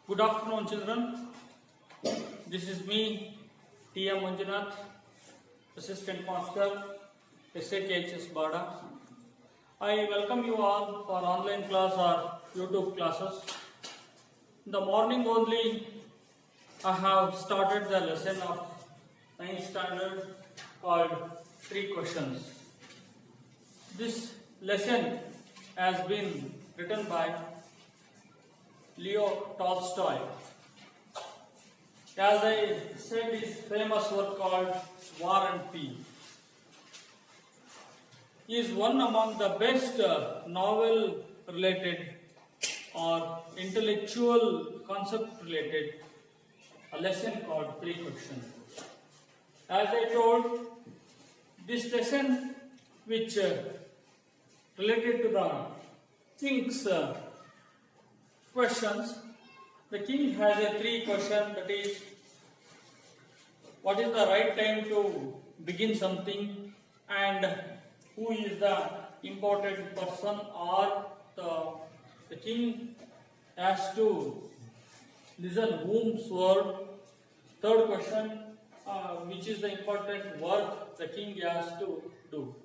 Good afternoon, children. This is me, T.M. Manjunath, Assistant Master, SAKHS Bada. I welcome you all for online class or YouTube classes. In the morning only, I have started the lesson of 9th standard called 3 questions. This lesson has been written by Leo Tolstoy. As I said, his famous work called War and Peace. He is one among the best novel related or intellectual concept related a lesson called 3 questions. As I told, this lesson which related to the king's questions, the king has a 3 question, that is, what is the right time to begin something, and who is the important person, or the king has to listen whom's word. Third question, which is the important work the king has to do.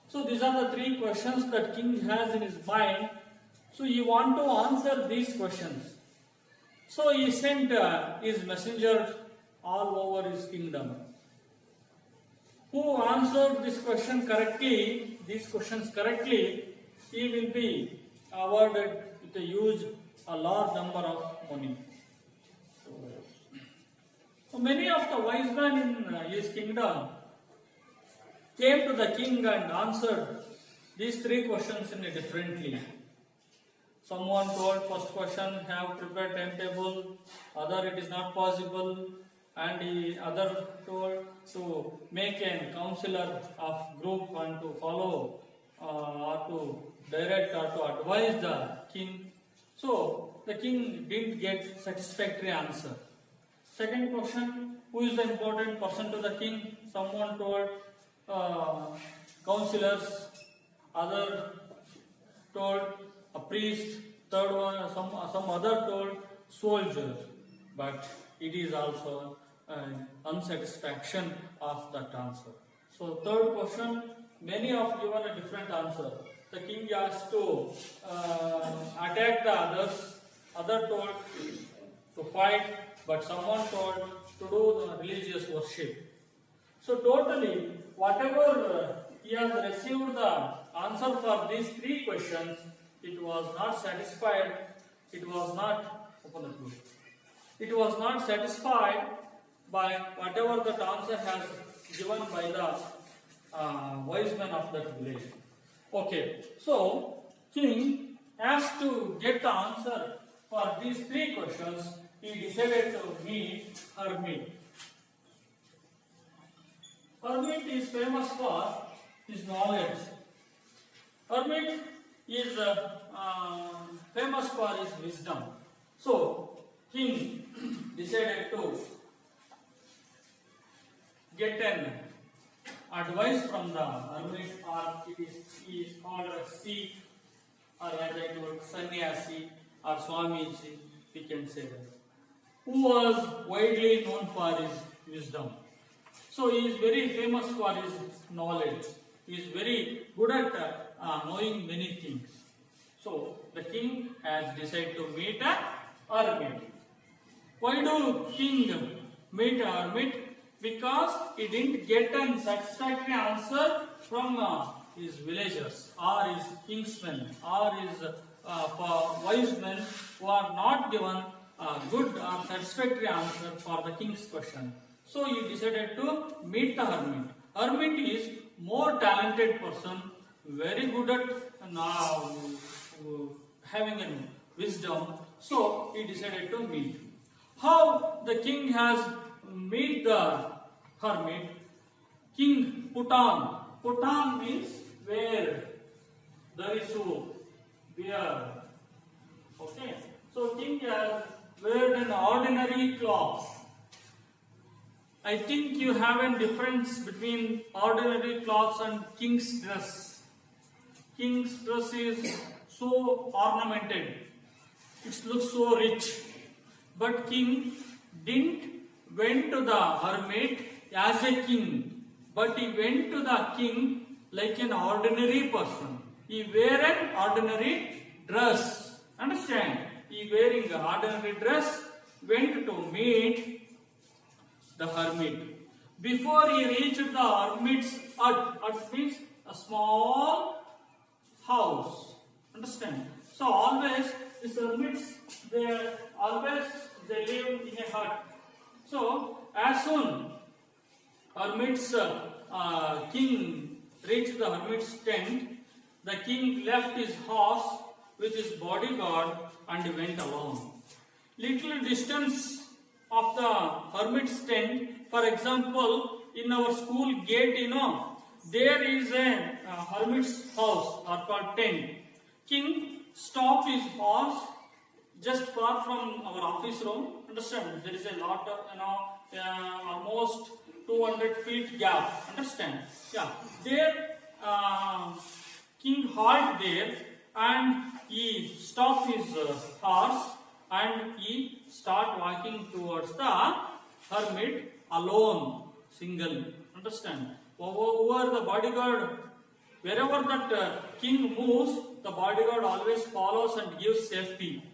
So these are the 3 questions that king has in his mind. So he want to answer these questions. So he sent his messengers all over his kingdom. Who answered this question correctly, these questions correctly, he will be awarded with a large number of money. So many of the wise men in his kingdom came to the king and answered these 3 questions in a differently. Someone told first question, have prepared timetable, other it is not possible, and the other told to make a counselor of group and to follow or to direct or to advise the king. So the king didn't get satisfactory answer. Second question, who is the important person to the king? Someone told counselors, other told a priest, third one some other told soldier, but it is also an unsatisfaction of that answer. So third question, many have given a different answer. The king has to attack the others, other told to fight, but someone told to do the religious worship. So totally, whatever he has received the answer for these 3 questions, it was not satisfied. It was not It was not satisfied by whatever that answer has given by the wise men of that village. Okay, so king has to get the answer for these 3 questions. He decided to meet hermit. Hermit is famous for his knowledge. Hermit is famous for his wisdom. So, king decided to get an advice from the hermit, or he is called a Sikh, or as I told, sannyasi or Swamiji, we can say that, who was widely known for his wisdom. So he is very famous for his knowledge. He is very good at knowing many things. So the king has decided to meet a hermit. Why do king meet a hermit? Because he didn't get a satisfactory answer from his villagers or his kingsmen or his wise men who are not given a good or satisfactory answer for the king's question. So he decided to meet the hermit. Hermit is more talented person, very good at having a wisdom. So he decided to meet. How the king has meet the hermit? King put on. Put on means wear. There is so wear. Okay. So king has wear an ordinary cloth. I think you have a difference between ordinary clothes and king's dress. King's dress is so ornamented. It looks so rich. But king didn't went to the hermit as a king, but he went to the king like an ordinary person. He wear an ordinary dress. Understand? He wearing an ordinary dress, went to meet the hermit. Before he reached the hermit's hut means a small house. Understand? So always these hermits, they live in a hut. So as soon hermit's king reached the hermit's tent, the king left his horse with his bodyguard and went alone. Little distance of the hermit's tent, for example, in our school gate, there is a hermit's house or called tent. King stopped his horse just far from our office room. Understand? There is a lot of, almost 200 feet gap. Understand? Yeah. There, king halted there and he stopped his horse and he start walking towards the hermit alone, single. Understand? Over the bodyguard, wherever that king moves, the bodyguard always follows and gives safety.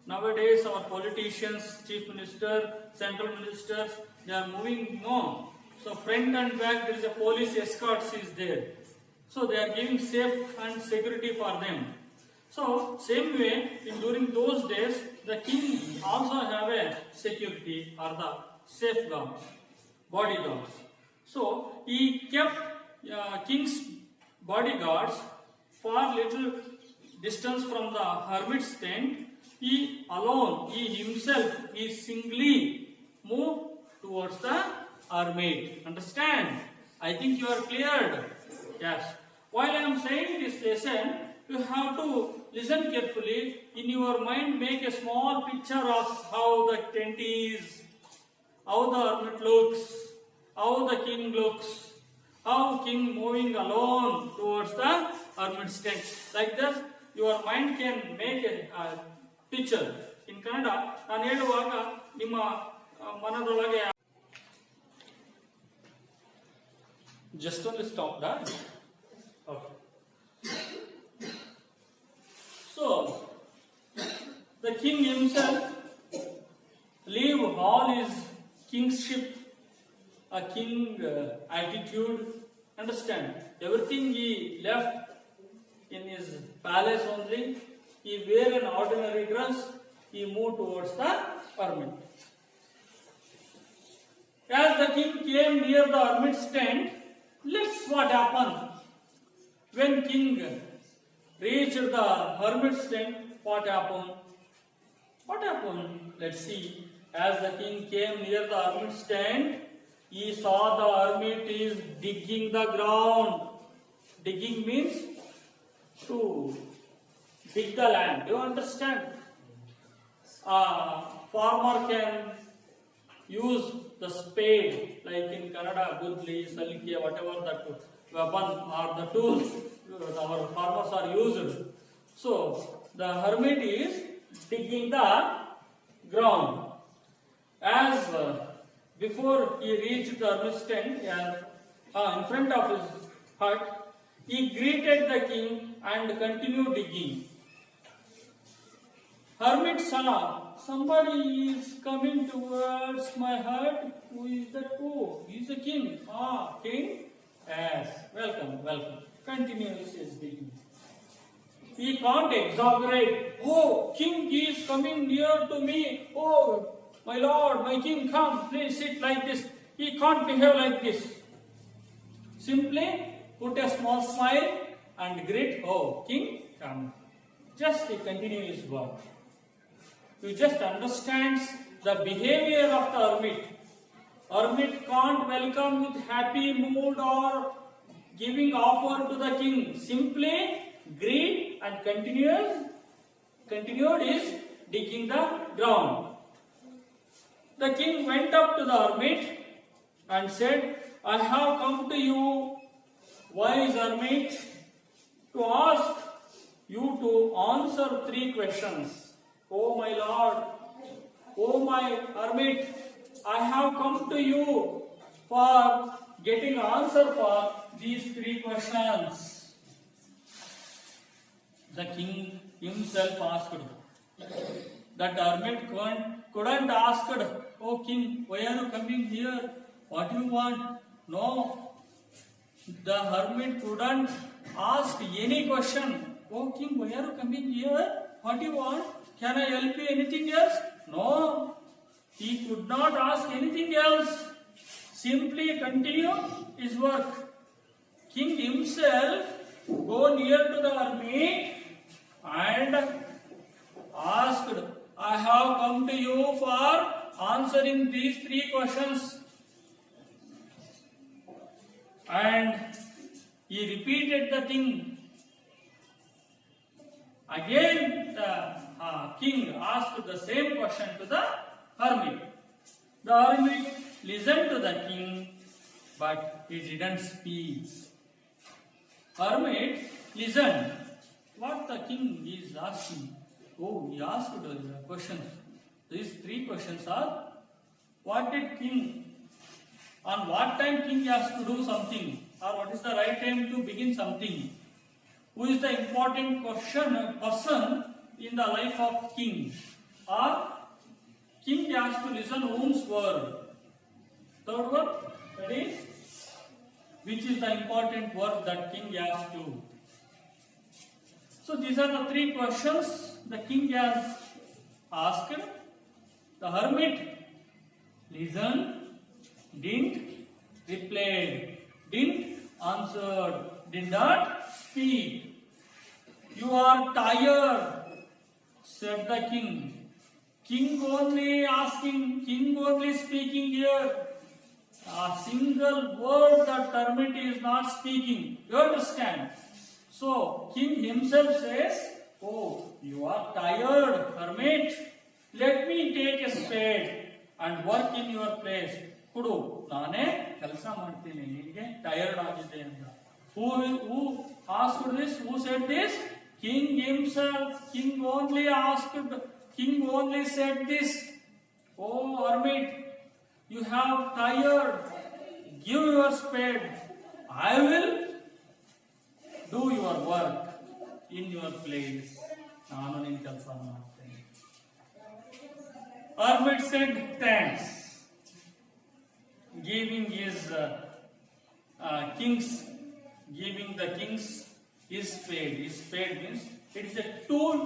Nowadays, our politicians, chief minister, central ministers, they are moving no. So front and back, there is a police escort is there. So they are giving safe and security for them. So same way, during those days, the king also have a security or the safeguards, bodyguards. So he kept king's bodyguards far little distance from the hermit's tent. He alone, he himself, he singly moved towards the hermit. Understand? I think you are cleared. Yes. While I am saying this lesson, you have to listen carefully. In your mind, make a small picture of how the tent is, how the hermit looks, how the king looks, how king moving alone towards the hermit's tent. Like this, your mind can make a picture. In Kannada, ನಾನು ಹೇಳುವಾಗ ನಿಮ್ಮ ಮನದೊಳಗೆ just only stop that. Okay. So, the king himself leave all his kingship, a king attitude. Understand? Everything he left in his palace only. He wear an ordinary dress. He moved towards the hermit. As the king came near the hermit's tent, let's what happened. When king reached the hermit's tent, what happened? What happened? Let's see. As the king came near the hermit's tent, he saw the hermit is digging the ground. Digging means to dig the land. Do you understand? Farmer can use the spade, like in Kannada, gudli, salike, whatever that weapon or the tools our farmers are used. So the hermit is digging the ground. As before he reached the hermit's tent, in front of his hut, he greeted the king and continued digging. Hermit saw somebody is coming towards my hut. Who is that? Oh, he is the king. King? Yes. Welcome. Continues his digging. He can't exaggerate. Oh, king is coming near to me. Oh, my lord, my king, come, please sit like this. He can't behave like this. Simply put a small smile and greet. Oh, king, come. Just he continue his work. You just understand the behavior of the hermit. Hermit can't welcome with happy mood or giving offer to the king. Simply greet and continued his digging the ground. The king went up to the hermit and said, I have come to you, wise hermit, to ask you to answer 3 questions. Oh my lord, "Oh my hermit, I have come to you for getting answer for these three questions." The king himself asked. That hermit couldn't ask, "Oh king, why are you coming here? What do you want?" No, the hermit couldn't ask any question. "Oh king, why are you coming here? What do you want? Can I help you anything else?" No, he could not ask anything else. Simply continue his work. King himself go near to the hermit and asked, "I have come to you for answering these three questions." And he repeated the thing. Again, the king asked the same question to the hermit. The hermit listened to the king, but he didn't speak. Hermit listened what the king is asking. Oh, he asked the questions. These three questions are: what did king, on what time king has to do something, or what is the right time to begin something? Who is the important person in the life of king? Or king has to listen whom's word? Third word, that is, which is the important word that king has to? So these are the three questions the king has asked. The hermit listened, didn't reply, didn't answer, did not speak. "You are tired," said the king. King only asking, king only speaking here. A single word that hermit is not speaking. You understand? So king himself says, "Oh, you are tired, hermit. Let me take a spade and work in your place. Kudu, naane kelsa martini. Ninge tired agide anta." Who asked this? Who said this? King himself. King only asked. King only said this. "Oh hermit, you have tired. Give your spade. I will do your work in your place. Nanu nin kelsa martini." Hermit said thanks, giving the king's his spade. His spade means it is a tool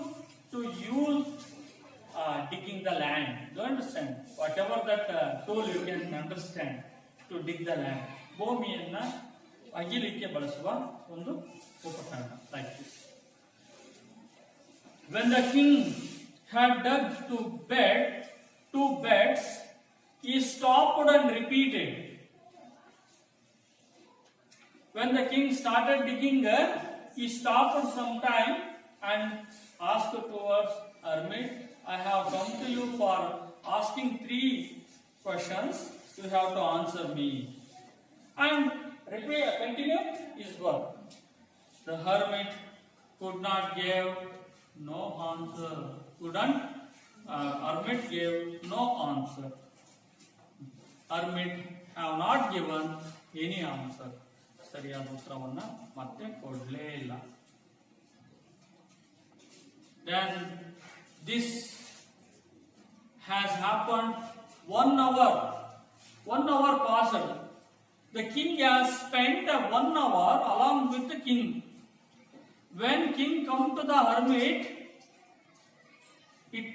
to use digging the land. Do you understand? Whatever that tool you can understand to dig the land. ಭೂಮಿಯನ್ನ ಅಗಿಲಿಕ್ಕೆ ಬಳಸುವ ಒಂದು ಉಪಕರಣ. Like this. When the king had dug two beds, he stopped and repeated. When the king started digging, he stopped some time and asked towards hermit, "I have come to you for asking three questions. You have to answer me." And continue his work. The hermit could not give no answer. Hermit gave no answer. Hermit have not given any answer. ಸರಿಯಾದ ಉತ್ತರವನ್ನ ಮತ್ತೆ ಕೊಡಲೇ ಇಲ್ಲ. Then this has happened 1 hour. 1 hour passed. The king has spent 1 hour along with the king. When king come to the hermit, it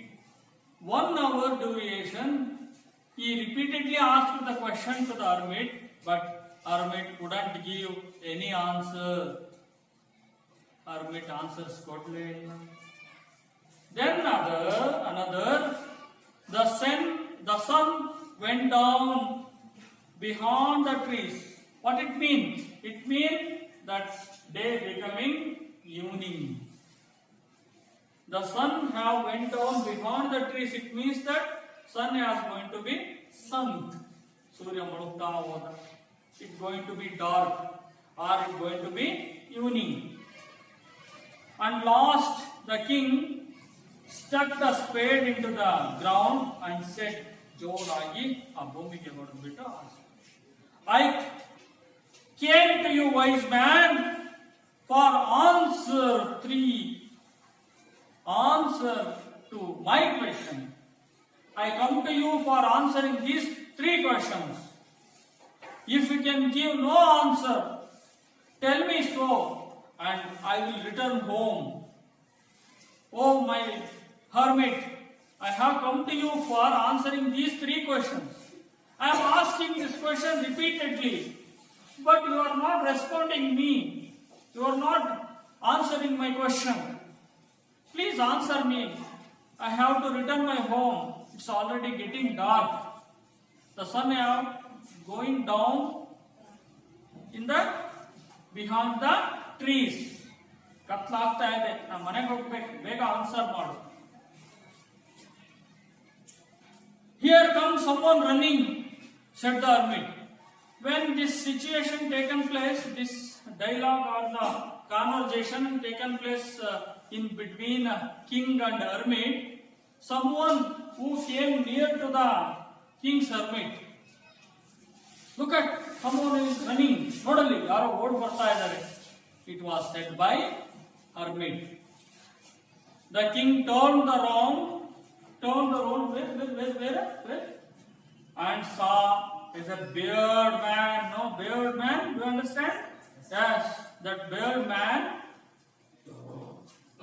1 hour duration. He repeatedly asked the question to the hermit, but hermit couldn't give any answer. Hermit answers kodle. Then another, the sun went down behind the trees. What it means? It means that day becoming evening. The sun have went down behind the trees. It means that sun is going to be sunk. Surya mulukta hoda. It's going to be dark or it's going to be evening. And last, the king stuck the spade into the ground and said, ಜೋರಾಗಿ ಆ ಭೂಮಿಗೆ ಹೊಡೆದ್ಬಿಟ್ಟು, I came to you, wise man, for answer to my question. I come to you for answering these 3 questions. If you can give no answer, tell me so, and I will return home. Oh my hermit, I have come to you for answering these 3 questions. I am asking this question repeatedly, but you are not responding me. You are not answering my question. Please answer me. I have to return my home. It's already getting dark. The sun is going down in the behind the trees. ಕತ್ಲಾಗ್ತಾ ಇದೆ, ನಾನು ಮನೆಗೆ ಹೋಗ್ಬೇಕು, ಬೇಗ answer ಮಾಡು. Here comes someone running, said the hermit. When this situation taken place, this dialogue or the conversation taken place in between king and hermit, someone who came near to the king's hermit. Look at, someone is running. Nodali, yaro old barta idare. It was said by hermit. The king turned around, where? And saw is a beard man. No, beard man, you understand? Yes, that beard man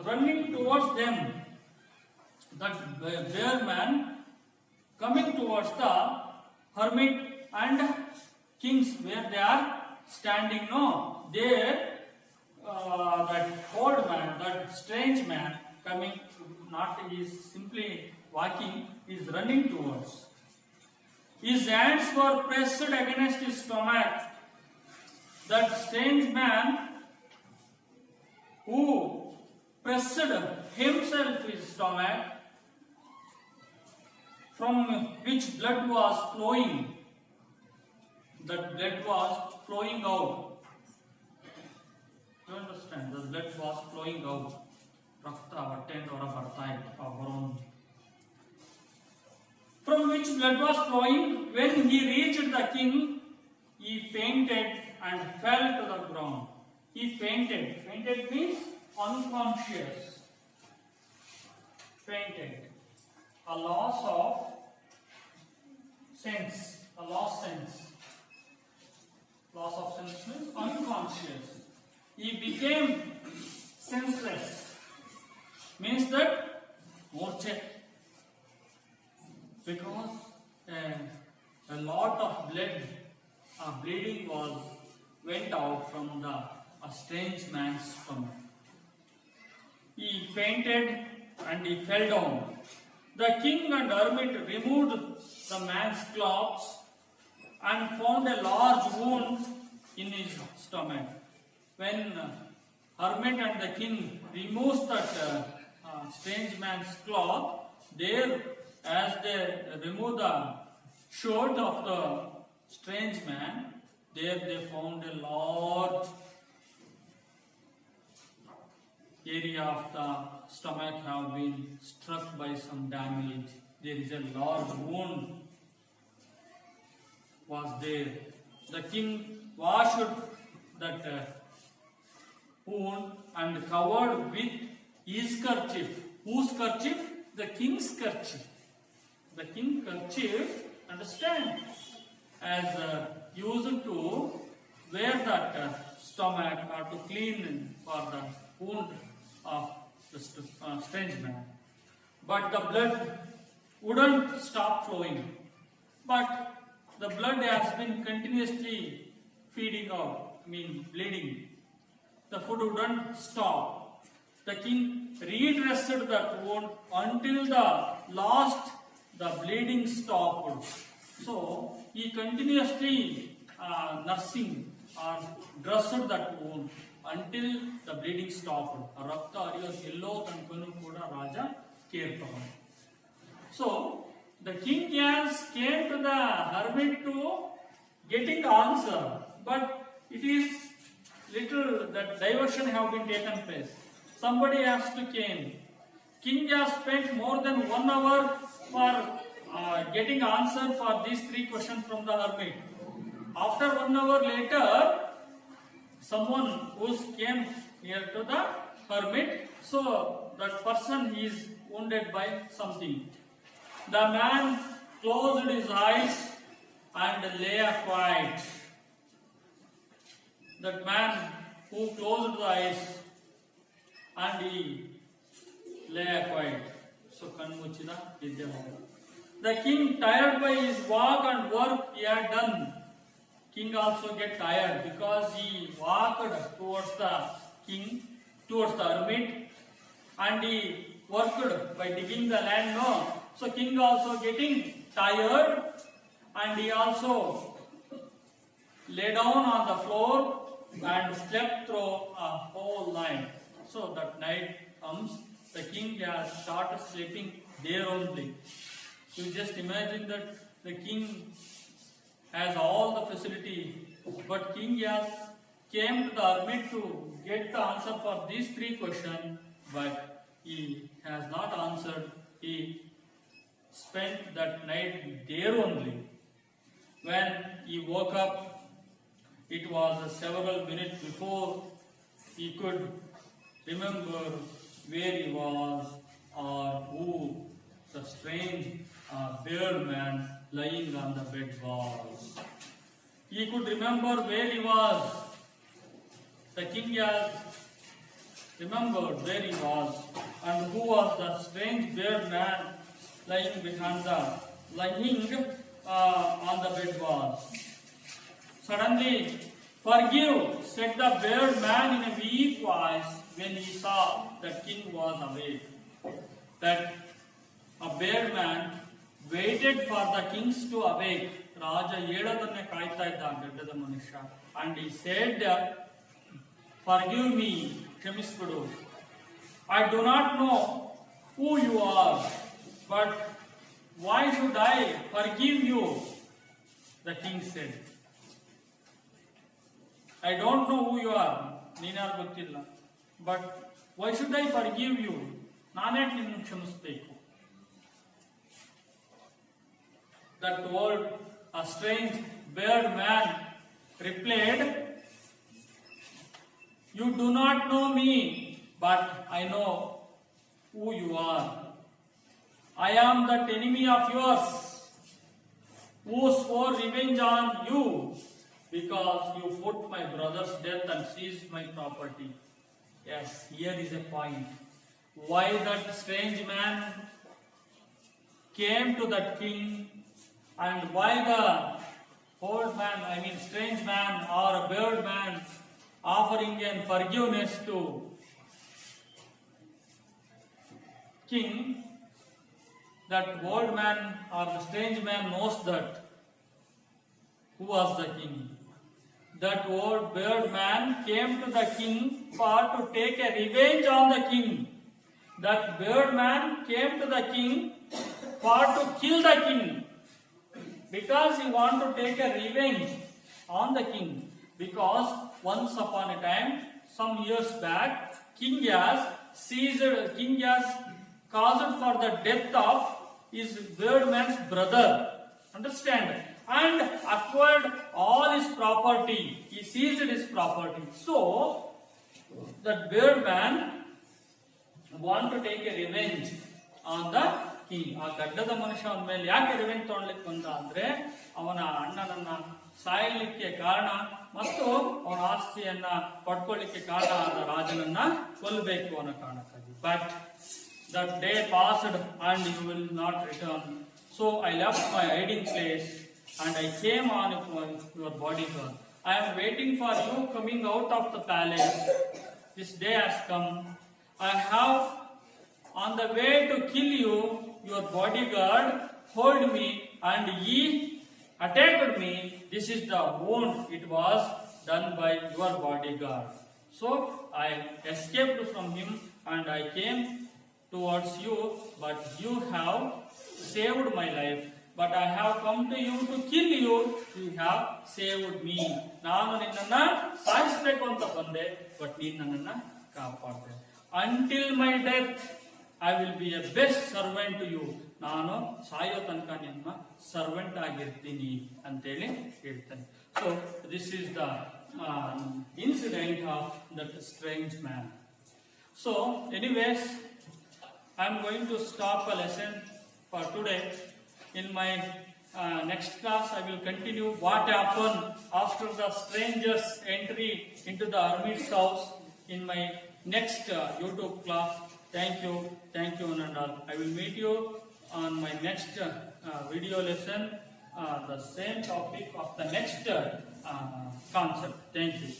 running towards them. That beard man coming towards the hermit and kings where they are standing. No, there that old man, that strange man coming, not is simply walking, is running towards. His hands were pressed against his stomach. That strange man who pressed himself his stomach, from which blood was flowing. That blood was flowing out. You understand? The blood was flowing out. Rakta vatteyinda hora barta itte baro. From which blood was flowing, when he reached the king, he fainted and fell to the ground. He fainted. Fainted means unconscious. Fainted. A loss of sense. A lost sense. Loss of sense means unconscious. He became senseless. Means that morche. Because a lot of blood, bleeding went out from a strange man's stomach. He fainted and he fell down. The king and hermit removed the man's clothes and found a large wound in his stomach. When hermit and the king removed that strange man's cloth, there, as they removed the shirt of the strange man, there they found a large area of the stomach have been struck by some damage. There is a large wound was there. The king washed that wound and covered with his kerchief. Whose kerchief? The king's kerchief. The king's kerchief, understand, as used to wear that stomach or to clean for the wound of the strange man. But the blood wouldn't stop flowing. But the blood has been continuously feeding out, bleeding. The food wouldn't stop. The king redressed that wound until the bleeding stopped. So he continuously nursing or dressed that wound until the bleeding stopped. Rakta ariyodu ello tankanu kuda raja care tagonda. So the king came to the hermit to getting the answer, but it is little that diversion have been taken place. Somebody has to king has spent more than 1 hour for getting answer for these 3 questions from the hermit. After 1 hour later, someone who came near to the hermit, so that person is wounded by something. The man closed his eyes and lay quiet. That man who closed the eyes and he lay quiet. So kanmuchida idde hoga. The king, tired by his walk and work he had done, king also get tired because he walked towards the king, towards the hermit, and he worked by digging the land. No, so king also getting tired, and he also lay down on the floor and slept through a whole night. So that night comes, the king has started sleeping there only. You just imagine that the king has all the facility, but king has came to the hermit to get the answer for these 3 questions, but he has not answered. He spent that night there only. When he woke up, it was several minutes before he could remember where he was or who the strange bearded man lying on the bed was. He could remember where he was. The king has remembered where he was and who was the strange bearded man lying behind the on the bed was. Suddenly, "Forgive," said the bearded man in a weak voice when he saw that king was awake. That a bearded man waited for the kings to awake. ರಾಜ ಹೇಳೋದನ್ನೇ ಕಾಯ್ತಾ ಇದ್ದ ಗಡ್ಡದ ಮನುಷ್ಯ. And he said, "Forgive me, ಕ್ಷಮಿಸ್ಬಿಡು. I do not know who you are, but why should I forgive you?" The king said, "I don't know who you are. ನೀನ್ಯಾರು ಗೊತ್ತಿಲ್ಲ. But why should I forgive you? ನಾನ್ಯಾಕೆ ನಿನ್ನನ್ನು ಕ್ಷಮಿಸಬೇಕು?" That old, a strange bearded man replied, "You do not know me, but I know who you are. I am that enemy of yours who swore revenge on you because you put my brother's death and seized my property." Yes, here is a point. Why that strange man came to that king, and why the old man, strange man or a bearded man offering an forgiveness to king. That old man or the strange man knows that who was the king. That old bearded man came to the king for to take a revenge on the king. That bearded man came to the king for to kill the king, because he wanted to take a revenge on the king. Because once upon a time, some years back, king has caused for the death of his bearded man's brother. Understand? And acquired all his property. He seized his property. So, that bearded man want to take a revenge on the king. ಆ ಗಡ್ಡದ ಮನುಷ್ಯ ಅವನ ಮೇಲೆ ಯಾಕೆ revenge ತಗೊಳ್ಲಿಕ್ಕೆ ಬಂದ ಅಂದ್ರೆ, ಅವನ ಅಣ್ಣನನ್ನ ಸಾಯಲಿಕ್ಕೆ ಕಾರಣ ಮತ್ತು ಅವನ ಆಸ್ತಿಯನ್ನ ಪಡ್ಕೊಳ್ಳಿಕ್ಕೆ ಕಾರಣ ಆದ ರಾಜನನ್ನ ಕೊಲ್ಲಬೇಕು ಅನ್ನೋ ಕಾರಣಕ್ಕಾಗಿ. But that day passed and you will not return. So I left my hiding place and I came on your bodyguard. I am waiting for you coming out of the palace. This day has come. I have on the way to kill you. Your bodyguard hold me and he attacked me. This is the wound it was done by your bodyguard. So I escaped from him and I came towards you, but you have saved my life. But I have come to you to kill you. You have saved me. ನಾನು ನಿನ್ನನ್ನ ಸಾಯಿಸಬೇಕು ಅಂತ ಬಂದೆ, but ನೀನು ನನ್ನನ್ನ ಕಾಪಾಡಿದೆ. Until my death, I will be a best servant to you. ನಾನು ಸಾಯೋ ತನಕ ನಿಮ್ಮ ಸರ್ವೆಂಟ್ ಆಗಿರ್ತೀನಿ ಅಂತೇಳಿ ಹೇಳ್ತಾನೆ. So this is the incident of that strange man. So anyways, I am going to stop a lesson for today. In my next class I will continue what happened after the stranger's entry into the hermit's house in my next YouTube class. Thank you one and all. I will meet you on my next video lesson, the same topic of the next concept. Thank you.